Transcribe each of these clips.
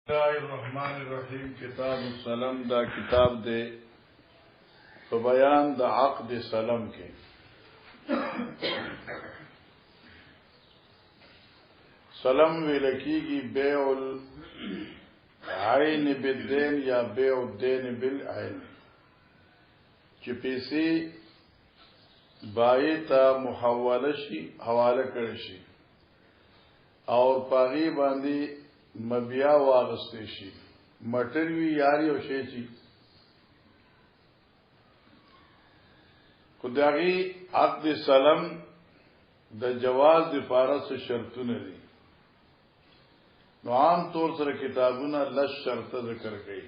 بسم الله الرحمن الرحیم. کتاب السلام دا کتاب دے په بیان د عقد سلام کې. سلام ویل کېږي بیع العین بالدین یا بیع الدین بالعین، چې پیسې بای ته محوله شي، حواله کړی شي او پاغي باندې مبیا واغسته شي، مټر وی یاري او شي چی خدایي عقد سلام د جواز د فارس شرطونه دي. نو عام طور سره کتابونه لږ شرط ذکر کړي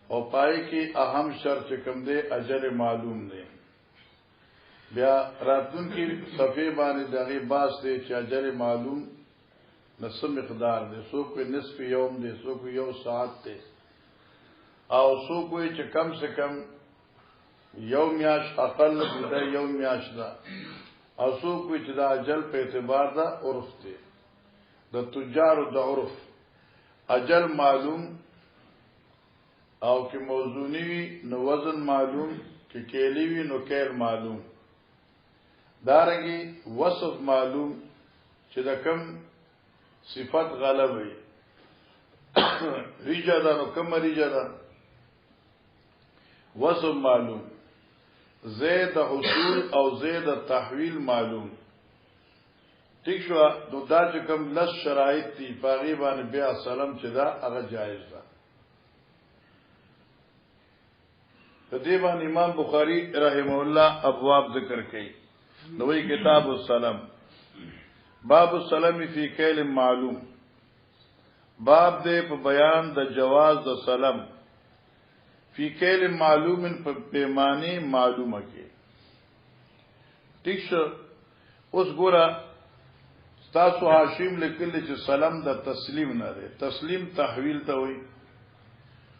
او پای کې اهم شرط کوم دی اجر معلوم دی. بیا راتون کې صفحه باندې دغه باس دی چې اجر معلوم نصف مقدار دے، سو کوئی نصف یوم دے، سو کوئی یو ساعت دے، او سو کوئی چې کم سے کم یو میاش اقل دا یو میاش دا، او سو کوئی چې دا اجل په اعتبار دا عرف دے، دا تجار دا عرف اجل معلوم، او کہ موزونی وی نو وزن معلوم، کہ کیلی وی نو کیل معلوم، دارنگی وصف معلوم چې دا کم صفت غالب وي. ریجا دا نو کم ریجا دا وصف معلوم، زید حصول او زید تحویل معلوم. ٹھیک شو؟ نو دا چې کم لس شرائط تی پاغي باندې بیا سلام چې دا هغه جایز ده. په دې باندې امام بخاری رحمه الله ابواب ذکر کړي. نوې کتاب السلام، باب السلام فی کیل معلوم، باب دے په بیان د جواز د سلام فی کیل معلوم په پیمانه معلومه کې. ٹھیک شو؟ اوس ګورا تاسو هاشم لیکل چې سلام د تسلیم نه دی، تسلیم تحویل ته وایي،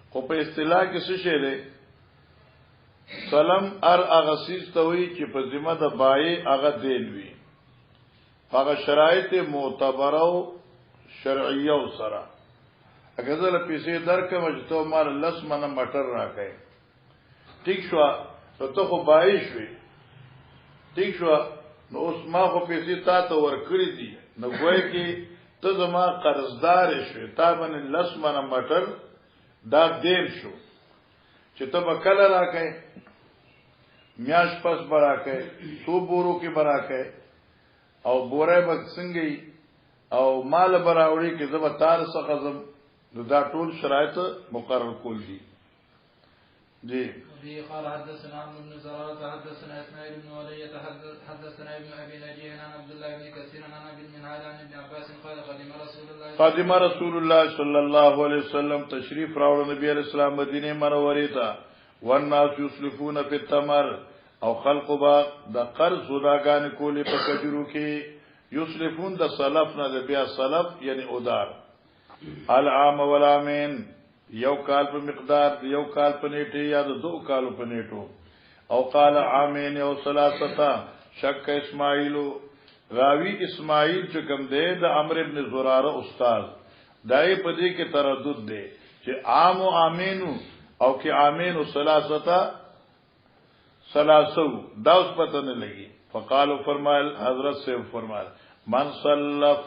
خو په اصطلاح کې څه شی دی؟ سلام هغه سیز ته وایي چې په ذمہ د بای هغه دین وي، هغه شرایط معتبره او شرعیه سره. اگر زله پیسې درکم چې ته مال لس منه مټر راکې، ٹھیک شو؟ نو ته خو بای شوې، ٹھیک شو؟ نو اوس ما خو پیسې تا ته ورکړې دي، نو ګویا کې ته زما قرضدار شوې، تا باندې لس منه مټر دا دین شو چې ته به کله راکې، میاش پس به راکې، څو بورو کې به راکې او بوره به څنګه او مال براوړي کې زب تار څخه زم، نو دا ټول شرایط مقرر کول دي. جی ابي قال حدثنا عمرو بن زرارة حدثنا اسماعيل بن ولية حدثنا ابن ابي نجيه عن عبد الله بن كثير عن ابي المنهال عن ابن عباس قال قدم رسول الله صلى الله عليه وسلم تشریف راوړ نبی علیہ السلام مدینه منورې ته، والناس یسلفون فی التمر، او خلق با د قرض سوداګان کولی په کجرو کې، یسلفون د سلف نه د بیا سلف یعنی ادار، العام والامین، یو کال په مقدار، یو کال په نیټه یا د دو کالو په نیټو، او قال عامین او ثلاثه. شک اسماعیل، راوی اسماعیل چې کوم دی د عمرو ابن زراره استاد، دای په دې کې تردد دی چې عام او امینو او کې امین او ثلاثه سلاسو دا اس پتہ نہ لگی. فقالو فرمائل، حضرت سے فرمائل، من صلف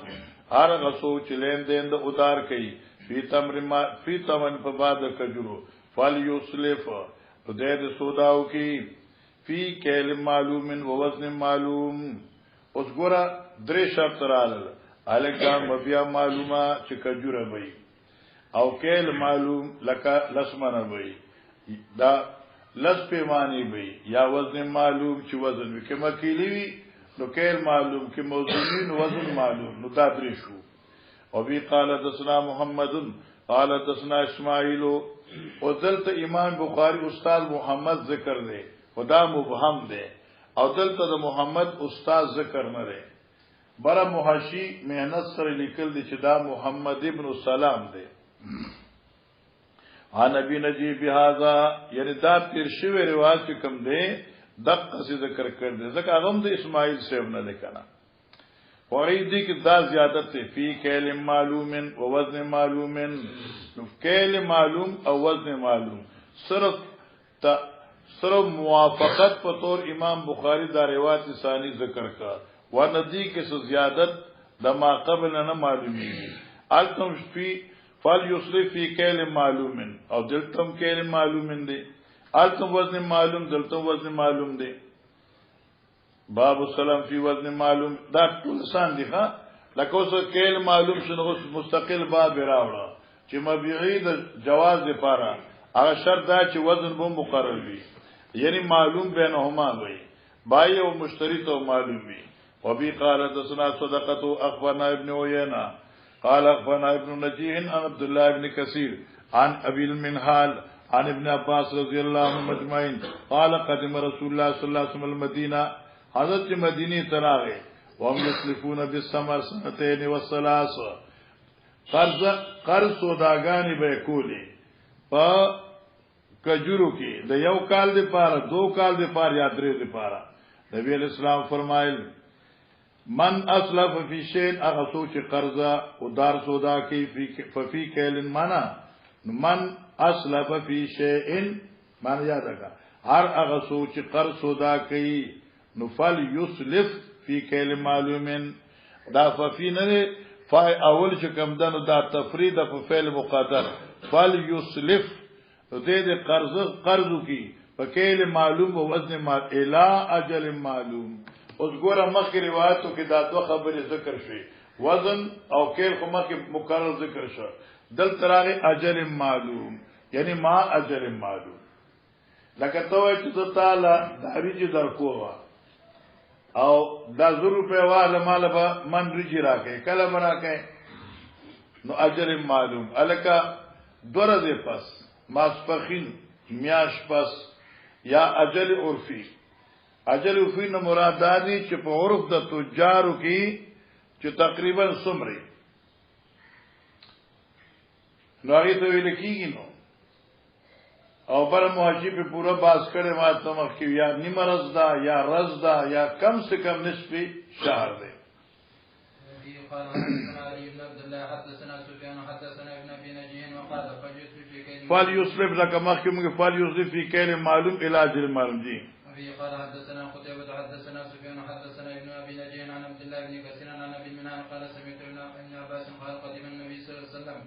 ہر غسو چلین دین دا ادار کئی فی تمن فباد کجرو فلیسلف دید سوداو کی فی کیل معلوم و وزن معلوم. اس گورا دری شرط رالل، الکان مبیا معلومہ چی کجور بئی او کیل معلوم لکا لسمن بئی، دا لس پیمانی بی یا وزن معلوم چې وزن وی، که مکیلی وی نو کیل معلوم، که موزونی نو وزن معلوم، نو دا دری شو. او بی قال حدثنا محمد قال حدثنا اسماعیل. او دلتا امام بخاری استاد محمد ذکر دے، خدا مبهم دے، او دلتا دا محمد استاد ذکر نہ دے. برا محاشی محنت سر لکل دی چې دا محمد ابن سلام دے. نبی نجی بهذا، یعنی دا تیر شوی رواج چې کوم دی دقه ذکر کړ دې، ځکه هغه د اسماعیل صاحب نه لیکنه. وریدی کی دا زیادت تے فی کیل معلوم و وزن معلوم کیل معلوم او وزن معلوم صرف موافقت پر طور امام بخاری دا روایت ثانی ذکر کا وندی کے زیادت دما قبل نہ معلومی التم فی فل یصرف فی کیل معلوم او دلتم کیل معلوم دے التم وزن معلوم دلتم وزن معلوم دے باب السلام فی وزن معلوم دا ټول سان دي ها لکه اوس کیل معلوم شنو مستقل باب راوړه چې مبيعي د جواز لپاره هغه شرط دا چې وزن به مقرر وي یعنی معلوم بینهما وي بای او مشتری ته معلوم وي وبي قال حدثنا صدقه اخبرنا ابن عيينة قال اخبرنا ابن نجيح عن عبد الله بن كثير عن ابي المنهال عن ابن عباس رضي الله عنهم اجمعين قال قدم رسول الله صلى الله عليه وسلم المدينه حضرت مدینی تراغے وهم یسلفون بالثمر سنتین والثلاث قرض سوداگانی بے کولی پا کجورو کی دا یو کال دی پارا دو کال دی پارا یا درے دی پارا نبی علیہ السلام فرمائل من اسلف فی شین اغسو چی قرضا ادار سودا کی ففی کیلن مانا من اسلف فی شین مانا یاد رکھا ہر اغسو چی قرض سودا کی نفل یسلف فی کیل معلوم دا ففی نه فای اول چې کم دنو دا تفرید په فعل مقدر فل یسلف دې قرض کی په کیل معلوم او وزن معلوم الی اجل معلوم اوس ګوره مخکې روایتو کې دا دوه خبرې ذکر شوې وزن او کیل خو مخکې مقرر ذکر شو دل تراغه اجل معلوم یعنی ما اجل معلوم لکه ته چې تعالی داریږي درکوه او دا 100 روپے والا مال با من رجی راکے کلم راکے نو اجر معلوم الکا دورز پس ماسپخین میاش پس یا اجل عرفی اجل عرفی نو مراد دادی چې په عرف د تجارو کې چې تقریبا سمری نو هغه ته ویل کیږي نو او بر محجی پہ پورا باز کرے ما تمخ کی یا نیم رزدا یا رزدا یا کم سے کم نصفی شهر دے فال یسلف لکا مخ کی مگے فال یسلف فی کیل معلوم علاج المعلوم جی قال حدثنا قتيبة حدثنا سفيان حدثنا ابن ابي نجيح عن عبد الله بن كثير عن ابي المنهال قال سمعت ابن عباس قال قدم النبي صلى الله عليه وسلم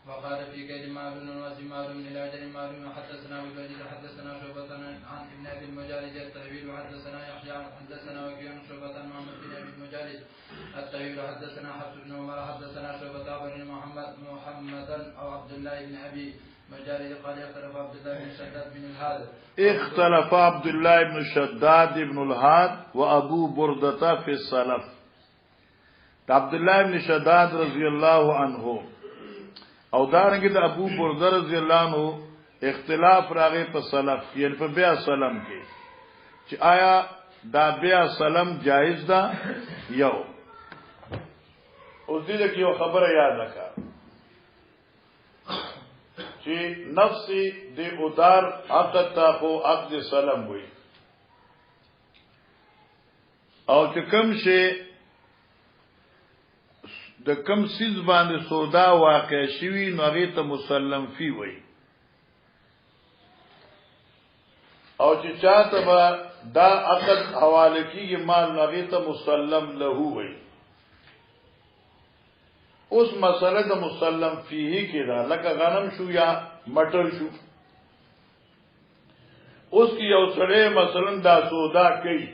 وقال في كيد معلوم وزن معلوم الى اجل معلوم حدثنا ابو الوليد حدثنا شعبة عن ابن ابي المجالد التهويل حدثنا يحيى حدثنا وكيع شعبة عن محمد بن ابي المجالد التهويل حدثنا حفص بن عمر حدثنا شعبة بن محمدا او عبد الله بن ابي مجالد قال اختلف عبد الله بن شداد بن الهاد اختلف عبد الله بن شداد بن الهاد وابو بردة في السلف عبد الله بن شداد رضی الله عنه او دارنګه د ابو برده رضی الله عنه اختلاف راغی په سلف یعنی په بیا سلام کې چې آیا دا بیا سلام جایز ده یو اوس دې کې یو خبره یاد راکړه چې نفسي د ادار عقد تا خو عقد سلام وي او چې کوم شي د کم سیز باندې سودا واقع شوی نو هغه ته مسلم فی وای او چې چاته با دا عقد حواله کیږي مال هغه ته مسلم له وای اوس مسله د مسلم فیه کې دا لکه غنم شو یا مټر شو اوس کی یو سره مثلا دا سودا کوي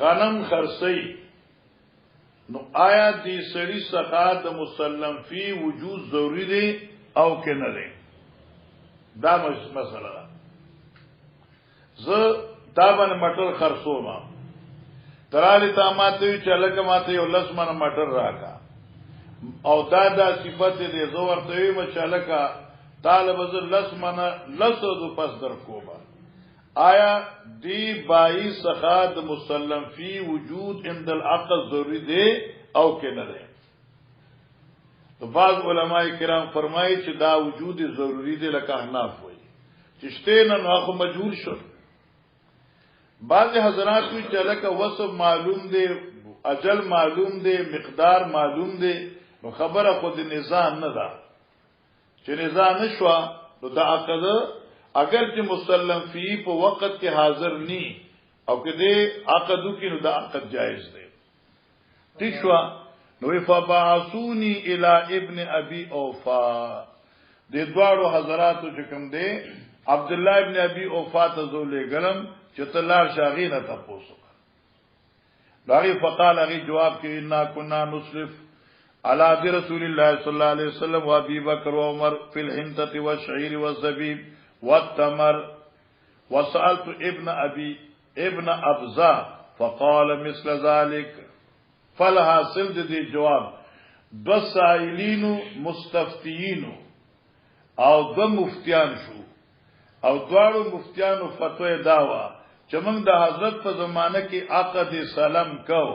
غنم خرڅي نو آیا دی سړی څخه د مسلم فی وجود ضروری دی او کې نه دی دا مسله ده زه دا باندې مټر خرڅوم ترالی تا ماته چې لکه ماته یو لس من مټر راکا او دا صفت دی زه ورته یم چې لکه طالب ز لس من لس دو پس در کوبا آیا دی بائی سخاد مسلم فی وجود عند العقل ضروری دے او کہ نہ دے تو بعض علماء کرام فرمائی چې دا وجود ضروری دے لکه احناف ہوئی چشتے نہ ناخو مجهول شد بعض حضرات وی چې لکه وصف معلوم دے اجل معلوم دی مقدار معلوم دی نو خبره خود نظام نه ده چې نظام نشوا نو دا عقد اگر چې مسلم فی په وخت کې حاضر نی او کده عقدو کې نو دا عقد جائز دی ٹھیک شو نو فبعثونی الی ابن ابي اوفا د دوړو حضراتو چې کوم دی عبد الله ابن ابي اوفا ته زولې ګلم چې تلار شاغینه تاسو داغی فقال اغی جواب کہ انا كنا نصرف على عهد رسول الله صلی اللہ علیہ وسلم و ابی بکر و عمر فی الحنطة والشعیر والزبیب والتمر وسألت ابن ابزا فقال مثل ذلك فالحاصل دی جواب دو سائلین مستفتیین او دو مفتیان شو او دوارو مفتیانو فتوی داوا چمنگ دا حضرت په زمانه کې عقد سلام کو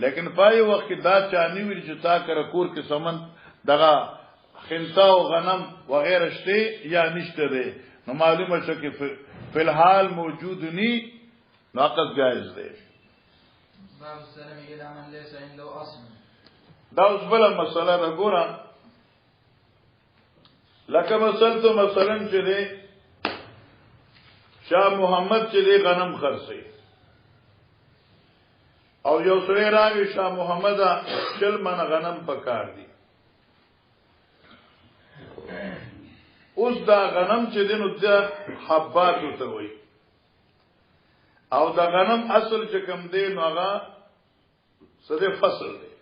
لیکن پای وخت کې دا چانی ویل چې تا کر کور کې سمن دغه خنتا او غنم وغیرہ شته یا نشته ده نو معلومه شو کې فی الحال موجود نی عقد جائز ده باب السلام الى من ليس عنده اصل دا اوس بل مسله راګورم لکه مثلا چې ده شاه محمد چې دی غنم خرڅي او یو سره راوي شاه محمد چل من غنم پکار دي اوس دا غنم چې دینو د حبات ته وي او دا غنم اصل چې کوم دی نو هغه سده فصل دی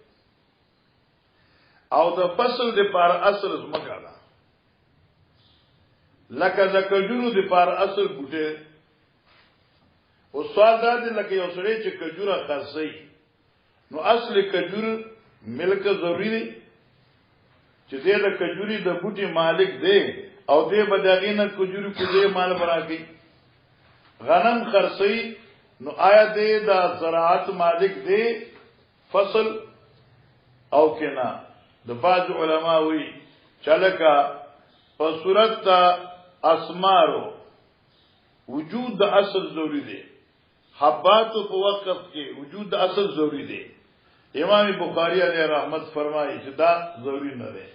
او د فصل د پر اصل زمکا ده لکه د کجورو د پر اصل بوټه او سوال دا دی لکه یو سړی چې کجوره خرڅي نو اصل کجور ملک ضروری دی چې دې د کجوري د بوټي مالک دی او دې بداغینه کجوري کوزه مال براږي غنم خرڅي نو آیا دې د زراعت مالک دی فصل او کنا د بعض علما وی چلکا په صورت اسمارو وجود د اصل ضروری دی حباتو په وقت کې وجود د اصل ضروری دی امام بخاری علیہ رحمت فرمایي چې دا ضروری نه دی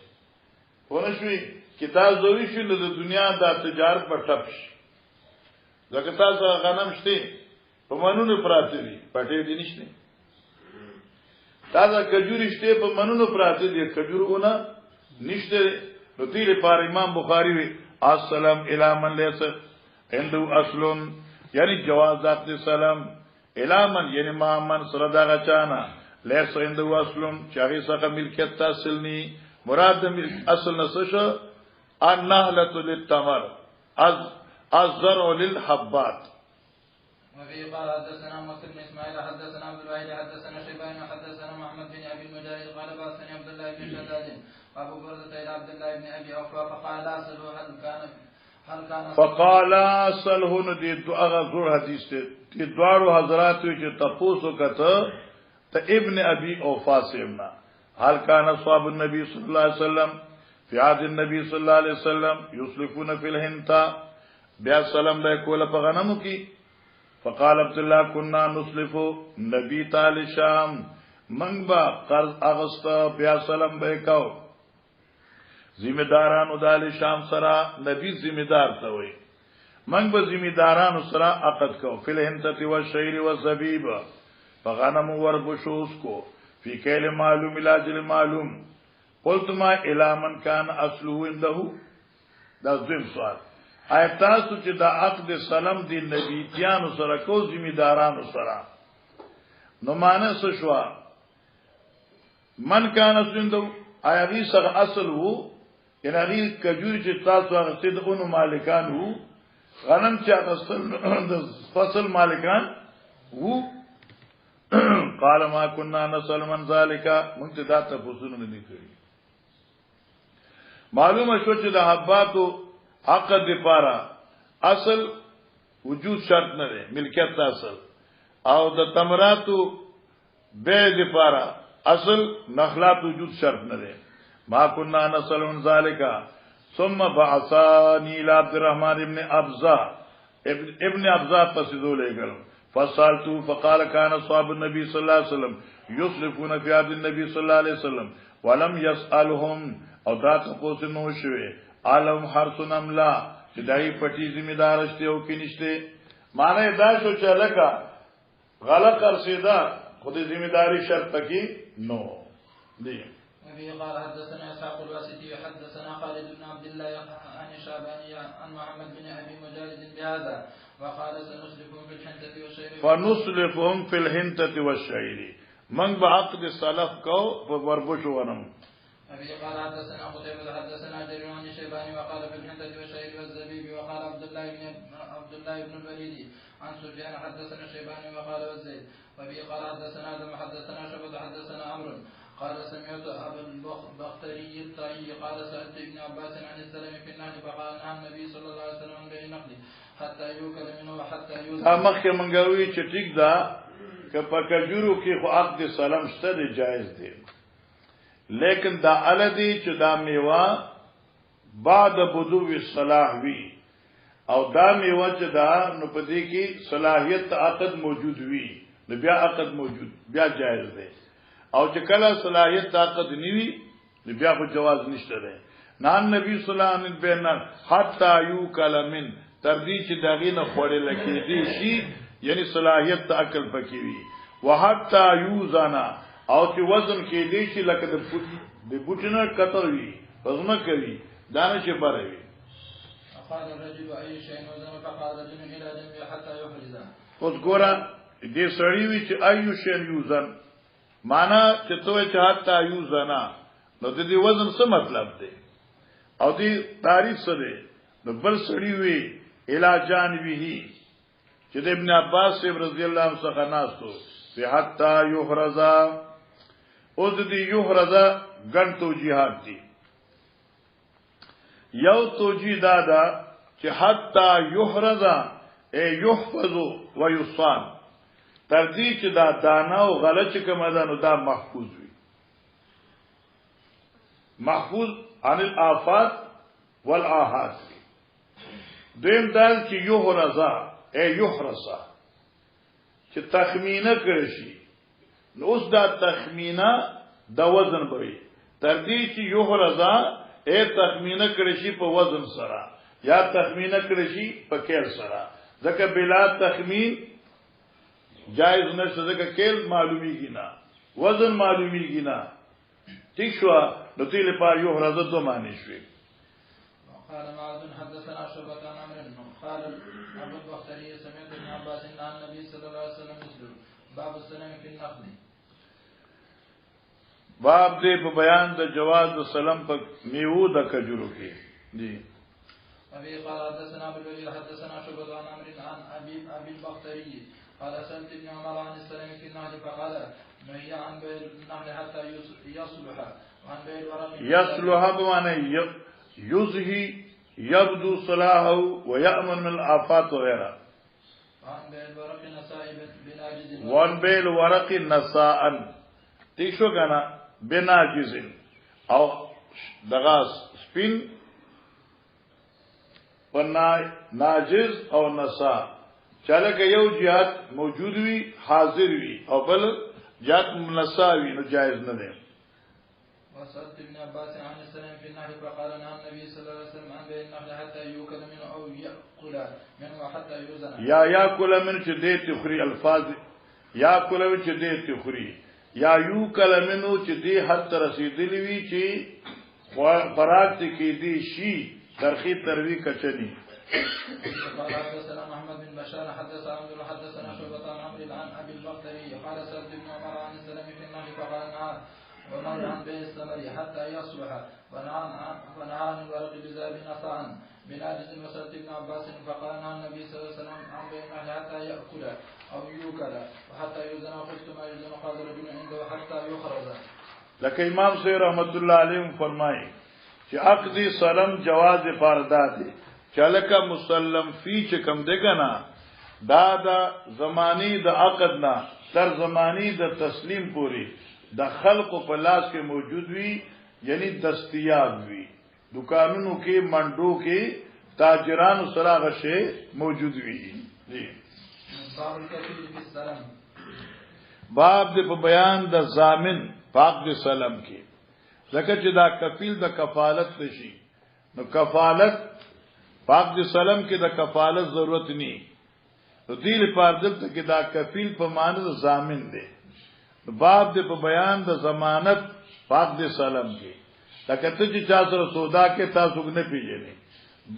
ونشوي چې دا ضروری شي نو د دنیا د تجارت په ټپ شي ځکه تاسو غنم شته په منونو پراته دي پټې دي نشته تاسو کجوري شته په منونو پراته دي کجورونه نشته نو تیر پر امام بخاری وی السلام الی من لیس عنده اصل یعنی جوازات سلام الی من یعنی ما من سره دا غچانا لیس عنده اصل چاغي څخه ملکیت حاصل ني مراد اصل نسشه النهله للتمر الزرع للحبات وفي قال حدثنا مكر بن اسماعيل حدثنا عبد الواحد حدثنا شيبان حدثنا محمد بن ابي المجاهد قال بعثني عبد الله بن شداد ابو برده الى عبد الله بن ابي اوفى فقال اساله هل كان فقال اساله ندي دعاء زور حدیث ته دوارو حضرات چې تاسو کته ته ابن ابي اوفى سمنا هل كان اصحاب النبي صلى الله عليه وسلم في عهد النبي صلى الله عليه وسلم يسلفون في الهنتا بیا سلام به کوله په غنمو کې فقال عبد الله كنا نسلف نبی تعالی شام منگ با قرض اغسطا بیا سلام بے کاؤ ذمہ دارانو دالی شام سرا نبی ذمہ دار تاوئی منگ با ذمہ دارانو سرا عقد کاؤ فی الحنطت والشعیر والزبیب فغنم وربشوس کو فی کیل معلوم الاجل معلوم قلت ما الى من کان اصلو اندہو دا ذم سوال آیتاسو چې دا عقد سلام دی نبیتیانو سره کو ذمہدارانو سره نو معنی څه شو من کان سندو آیا وی سره اصل وو ان هغه کجوري چې تاسو هغه سید اونو مالکان وو غنم چې اصل د فصل مالکان وو قال ما كنا نسل من ذلك منتدا تفصیل نه کړی معلومه شو چې د حباتو عقد پارا اصل وجود شرط نه دی ملکیت اصل او د تمراتو بیع د پارا اصل نخلات وجود شرط نه دی ما كنا نسل من ذالک ثم بعثني الى عبد الرحمن ابن ابزا پس ذو لګل فسالتو فقال كان اصحاب النبي صلى الله عليه وسلم يسلفون في عهد النبي صلى الله عليه وسلم ولم يسألهم او دا تپوس نو شوه عالم حرسن املا چې دای پټي ذمہ دار شته او کې نشته معنی دا شو چې لکه غلط ارسیدا خود ذمہ داری شرط کی نو دی وفي قال حدثنا اسحاق الواسطي حدثنا خالد بن عبد الله عن الشعباني عن محمد بن ابي مجالد بهذا وقال سنسلفهم في الحنطة والشعير فنسلفهم في الحنطة والشعير من بعقد السلف کو وربش ونم ابي قال حدثنا قتيبة حدثنا جرير عن الشيباني وقال في الحنطة والشعير والزبيب وقال عبد الله بن الوليد عن سفيان حدثنا الشيباني وقال والزيد وابي قال حدثنا آدم حدثنا شعبة حدثنا عمرو قال سمعت ابا البختري الطائي قال سألت ابن عباس عن السلام في النهل فقال نهى النبي صلى الله عليه وسلم بين نقله حتى يوكل منه وحتى يوزن مخکې منګوي چې ټیک دا که په کجورو کې خو عقد سلام شته جایز دی لیکن دا الدی چې دا میوه بعد بدو الصلاح وی او دا میوه چې دا نو پدې کې صلاحیت عقد موجود وی نو بیا عقد موجود بیا جایز دی او چې کله صلاحیت عقد نیوی نو بیا خو جواز نشته دی نان نبی صلی الله علیه وسلم حتا یوکل من تر دې چې داغې نه خوړل کېږي شي یعنی صلاحیت عقل پکې وی وحتا یوزنا او چې وزن کې دې شي لکه د بوټنه کتر وی وزن کوي دانه چې بروي قال الرجل اي شيء وزن فقال رجل الى جنبه حتى يحرز اوس ګوره دې سړی وی چې ايو شی یوزن معنا چې توې چې حتا یوزنا نو د دې وزن څه مطلب دی او دې تعریف څه دی نو بل سړی وی الى جانبه چې د ابن عباس رضی الله عنه څخه ناستو په حتا یحرز او د دې یحرز ګڼ توجیهات دي یو توجیه دا چې حتا یحرز ای یحفظ و یصان تر دې چې دا دانا او غلط کوم دانو دا محفوظ وي محفوظ عن الآفات والآحات دیم دال چې یحرز ای یحرز چې تخمینه کړی شي نو اوس دا تخمینه د وزن بوي تر دې چې یحرز ای تخمینه کړی شي په وزن سره یا تخمینه کړی شي په کیل سره ځکه بلا تخمین جائز نشته ځکه کیل معلومیږي نه وزن معلومیږي نه ٹھیک شو نو تیل په یحرز دو معنی شوي قال معاذ حدثنا شعبة عن عمرو قال ابو البختري سمعت ابن عباس عن النبي صلى الله عليه وسلم مثل باب السلام في النخل باب دې په بیان د جواز د سلام په میوه د کجورو کې دي ابي قال حدثنا ابو الوليد حدثنا شعبة عن عمرو عن ابي البختري قال سألت ابن عمر عن السلام في النهل فقال نهي عن بيع النهل حتى يصلح وعن بيع الورق يصلح بمعنى يزهي يبدو صلاحه ويأمن من الآفات وغيرها وعن بيع الورق نساء بناجز وعن بيع الورق نساء تيشو كان بناجز او دغاس سپین ناجز او نساء چاله که یو جهاد موجود وي حاضر وي او بل جهاد نساء وي نو جائز نه دی وسألت ابن عباس عن السلام في النهل فقال نهى النبي صلى الله عليه وسلم عن بيع النخل حتى يؤكل منه او يأكل منه حتى يوزن یا یاکل من چې دې تخري الفاظ یاکل من چې دې تخري یا یوکل منه چې دې حد رسیدلی وي چې خوراک کې دې شي ترخی تروی کچنی قال حدثنا محمد بن بشار حدث عبد الله حدثنا شعبة عن عمرو عن ابي البختري قال سألت ابن عمر عن السلام في النهل فقال نهى ونهى عن بيع الثمر حتى يصلح ونهى عن الورق بذهب نساء بناجز وسألت ابن عباس فقال نهى النبي صلى الله عليه وسلم عن بيع النهل حتى يأكل او يوكل وحتى يوزن وخفت ما يوزن قال رجل عنده حتى يخرج لکه امام صاحب رحمت الله علیه فرمایي چې عقد سلام جواز فرداد چلکه مسلم فی چې کم دګنا دا د زمانی د عقد نه تر زمانی د تسلیم پوری د خلق په لاس کې موجود وي یعنی دستیاب وي دکانونو کې منډو کې تاجرانو سره غشه موجود وي باب الكفيل في السلام. باب دې په بیان د ضامن پاک دې سلام کې ځکه چې دا کفیل د کفالت نشي نو کفالت پاک دې سلام کې د کفالت ضرورت ني نو دې لپاره دلته کې دا کفیل په معنی د ضامن دی باب دې په بیان د ضمانت پاک دې سلام کې لکه ته چې چا سره سودا کې تاسو نه پیژنې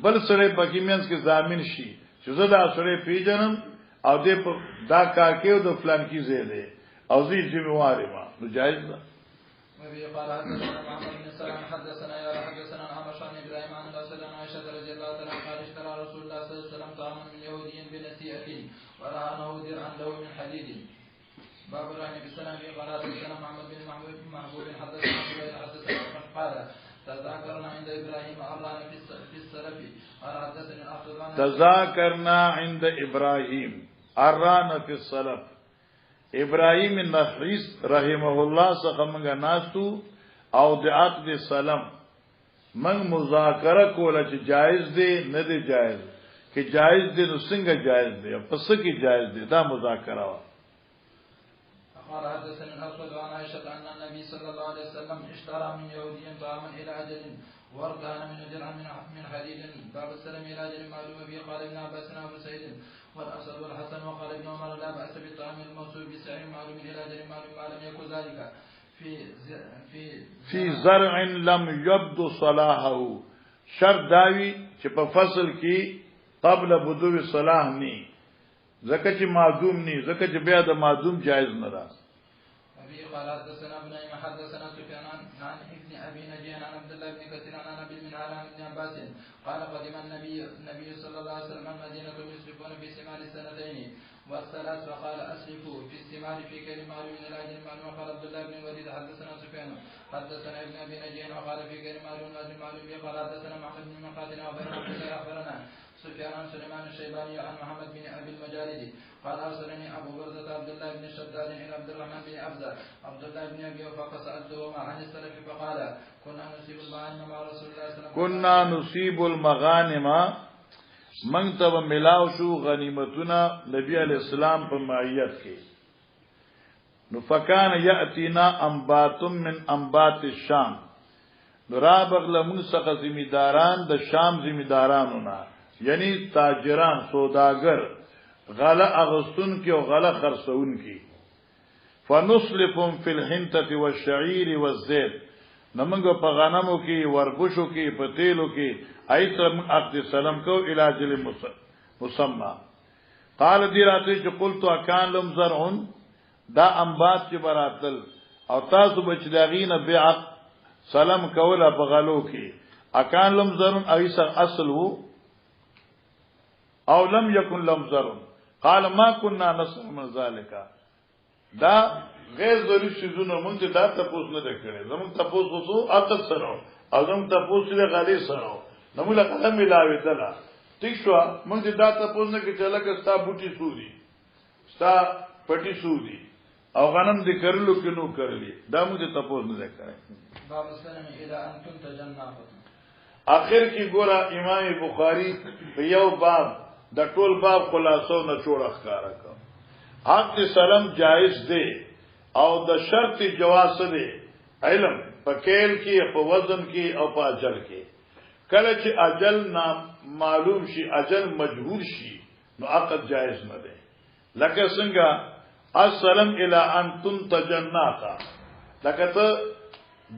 بل سره پکیمنس کې ضامن شي چې زه دا سره پیژنم او دې دا کار کې او د فلان کې زیاده او زی ذمہواری ما نو جائز ده. وفي قال حدثنا محمد بن سلام حدثنا يا حدثنا عمش عن ابراهيم عن الاسد عن عائشه رضي الله عنها قال اشترى رسول الله صلى الله عليه وسلم طعاما من يهودي بنسيئه ورهنه درعا له من حديد. باب الرهن بالسلام. قال حدثنا محمد بن محبوب حدثنا حدثنا قال تذاكرنا عند ابراهيم الرهن في السلف. قال حدثني الاخ تذاكرنا عند ابراهيم الرهن في السلف. ابراهيم النخعيس رحمه الله څخه موږ ناسو او د عقد سلام موږ مذاکره کوله چې جایز دی نه دی جایز کې جایز دی نو څنګه جایز دی پس کې جایز دی دا مذاکره وا. قال حدثنا الاسود عن عائشه ان النبي صلى الله عليه وسلم اشترى من يهودي طعاما الى اجل وارتهن من درع من حديد. باب السلام الى اجل معلوم به. قال ابن عباس ابو سعيد والاسد والحسن وقال ابن عمر لا باس بالطعام الموصول بسعر معلوم الى اجل معلوم ما لم يكن ذلك في زرع لم يبدو صلاحه. شرط داوی چې په فصل کې قبل بدو صلاح ني زکه چې معدوم ني زکه چې بیا د معدوم جایز نه ده. ابي قال حدثنا ابن حدثنا سفيان عن ابن ابي نجيان عن عبد الله بن كثير عن ابي من عن ابن عباس قال قدم النبي صلى الله عليه وسلم المدينه يسرفون في ثمار السنتين والثلاث فقال اسرفوا في الثمار في كل معلوم الى اجل معلوم. قال عبد الله بن الوليد حدثنا سفيان حدثنا ابن ابي نجيان وقال في كل معلوم اجل معلوم. قال حدثنا محمد بن مقاتل اخبرنا سفيان عن سليمان الشيباني عن محمد بن ابي المجالد قال ارسلني ابو برده عبد الله بن الشداد الى عبد الرحمن بن ابزه عبد الله بن ابي وفاق سالته عن السلف فقال كنا نصيب المغانم مع رسول الله صلى الله عليه وسلم. كنا نصيب المغانم من تب ملاو شو غنیمتنا نبی علیہ السلام په معیت کې نو فکان یاتینا انبات من انبات الشام نو را بغله موږ څخه ذمہداران د شام ذمہدارانو نه یعنی تاجران سوداګر غله اغستون کې او غله خرڅون کې فنصلفهم فی الحنطه والشعير والزيت نمنګ په غنمو کې وربشو کې په تیلو کې ایتم عقد سلام کو علاج مسمى. قال دی راته چې قلت اکان لم زرعن دا انبات چې براتل او تاسو بچ داغینه بیع سلام کوله په غلو کې اکان لم زرعن ایس اصل وو او لم يكن لم زرعن. قال ما كنا نصر من ذلك. دا غیر ضروري شذونه مونږ ته دا تاسو نه کړی زموږ تاسو وسو عقد سره او زموږ تاسو له غالي سره نو موږ قدم ملاوي دلا ٹھیک شو مونږ دا تاسو نه کې چې لکه ستا بوټي سودي ستا پټي سودي او غنم دې کرلو کې نو کرلی دا موږ ته تاسو نه کړی. باب السلام الى ان تنتج الناقه. اخر کې ګوره امام بخاری په یو باب د ټول باب خلاصو نه جوړ ښکارا کړ. عقد سلام جائز دی او د شرط جواز دی علم په کېل کې په وزن کې او په اجل کې. کله چې اجل نام معلوم شي اجل مجهول شي نو عقد جائز نه دی. لکه څنګه السلام الى ان تنتج الناقه لکه ته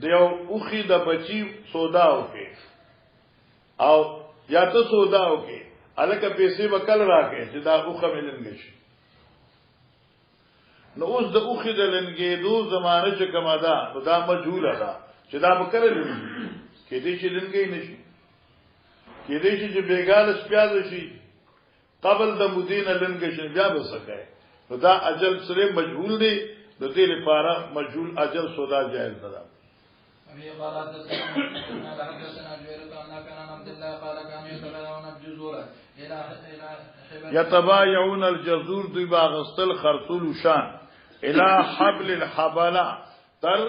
دیو اوخي د بچي سودا وکي او یا ته سودا وکي الکه پیسې وکړ راکې چې دا اوخه ملنګ شي نو اوس د اوخه د لنګېدو زمانه چې کما ده دا مجهوله ده چې دا وکړل کې دې چې لنګې نشي کې دې چې بیګال سپیاز شي قبل د مدینه لنګې شي بیا به سکے نو دا اجل سره مجهول دی د دې لپاره مجهول اجل سودا جائز نه ده. ابي قال حدثنا جويرة عن عبد الله قال كانوا يتبايعون الجزور الى يتبايعون الجزور دوی باغستل خرطول شان الى حبل الحبلا تر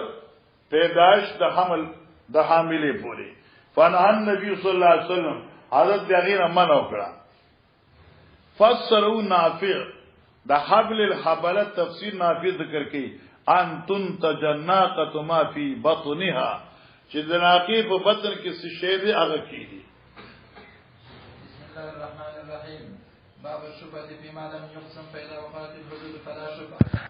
پیدائش د حمل د حاملې پوری. فنهى النبي صلی الله علیه وسلم حضرت یغیر من وکړه. فسروا نافع دا حبل الحبله تفسیر نافی ذکر کی ان تنتج الناقه ما فی بطنها چې د ناقې په بطن کې څه شی دی هغه کیږي. بسم الله الرحمن الرحیم. باب الشبهة فيما لم يقسم فإذا وقعت الحدود فلا شبهة.